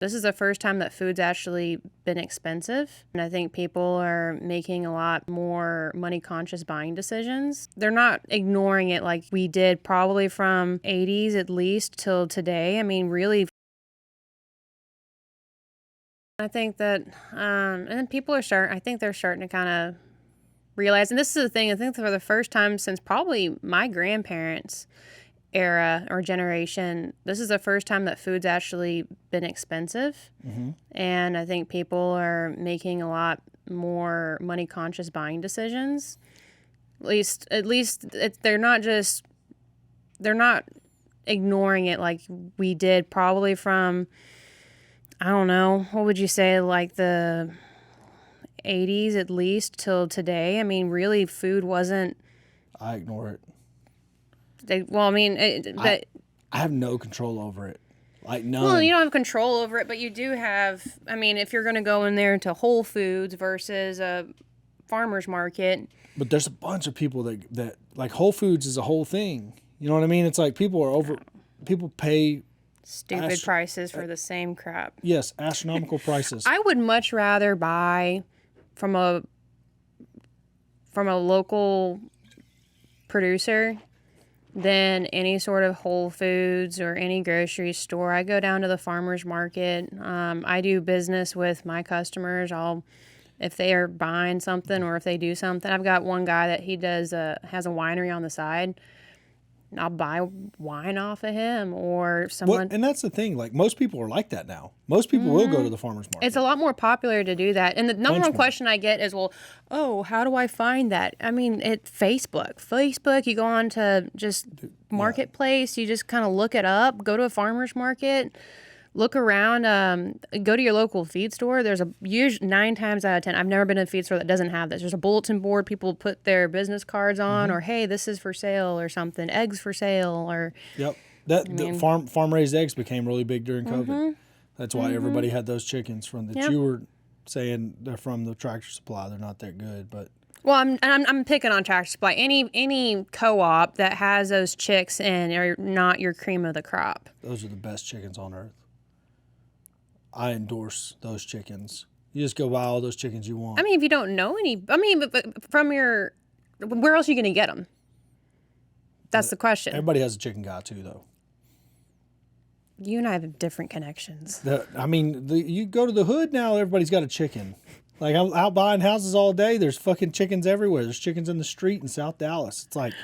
This is the first time that food's actually been expensive. And I think people are making a lot more money-conscious buying decisions. They're not ignoring it like we did probably from 80s at least till today. I mean, really, I think that, and then people are I think they're starting to kind of realize, and this is the thing, I think for the first time since probably my grandparents' era or generation, this is the first time that food's actually been expensive. And I think people are making a lot more money conscious buying decisions. At least they're not ignoring it like we did probably from, I don't know, what would you say, like the 80s at least till today. I mean, really, food wasn't. I ignore it. I have no control over it. Like, none. Well, you don't have control over it, but you do have. I mean, if you're going to go in there to Whole Foods versus a farmer's market. But there's a bunch of people that like Whole Foods is a whole thing. You know what I mean? It's like people pay stupid prices for the same crap. Yes, astronomical prices. I would much rather buy from a local producer than any sort of Whole Foods or any grocery store. I go down to the farmer's market. I do business with my customers. If they are buying something or if they do something, I've got one guy that he does has a winery on the side. I'll buy wine off of him or someone. Well, and that's the thing. Like, most people are like that now. Most people will go to the farmer's market. It's a lot more popular to do that. And the number one question I get is, well, how do I find that? I mean, Facebook, you go on to just Marketplace. You just kind of look it up, go to a farmer's market, look around, go to your local feed store. There's usually 9 times out of 10, I've never been to a feed store that doesn't have this. There's a bulletin board people put their business cards on, or hey, this is for sale or something, eggs for sale, or yep. The farm raised eggs became really big during COVID. That's why everybody had those chickens you were saying they're from the Tractor Supply. They're not that good, but. Well, I'm picking on Tractor Supply. Any co-op that has those chicks in are not your cream of the crop. Those are the best chickens on earth. I endorse those chickens. You just go buy all those chickens you want. I mean, if you don't know any, but from where else are you going to get them? That's the question. Everybody has a chicken guy too, though. You and I have different connections. You go to the hood now, everybody's got a chicken. Like, I'm out buying houses all day. There's fucking chickens everywhere. There's chickens in the street in South Dallas. It's like,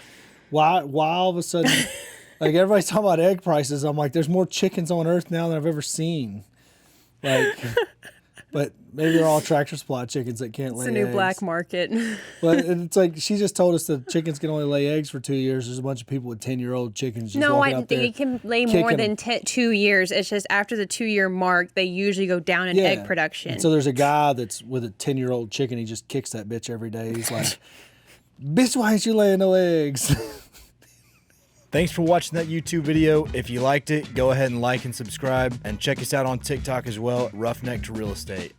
why all of a sudden, like, everybody's talking about egg prices. I'm like, there's more chickens on earth now than I've ever seen. Like, but maybe they're all Tractor Supply chickens that can't lay eggs. It's a new black market. But it's like, she just told us that chickens can only lay eggs for 2 years. There's a bunch of people with 10-year-old chickens just walking out there. No, they can lay more than 2 years. It's just after the 2-year mark, they usually go down in egg production. And so there's a guy that's with a 10-year-old chicken. He just kicks that bitch every day. He's like, bitch, why ain't you laying no eggs? Thanks for watching that YouTube video. If you liked it, go ahead and like and subscribe, and check us out on TikTok as well, Roughneck to Real Estate.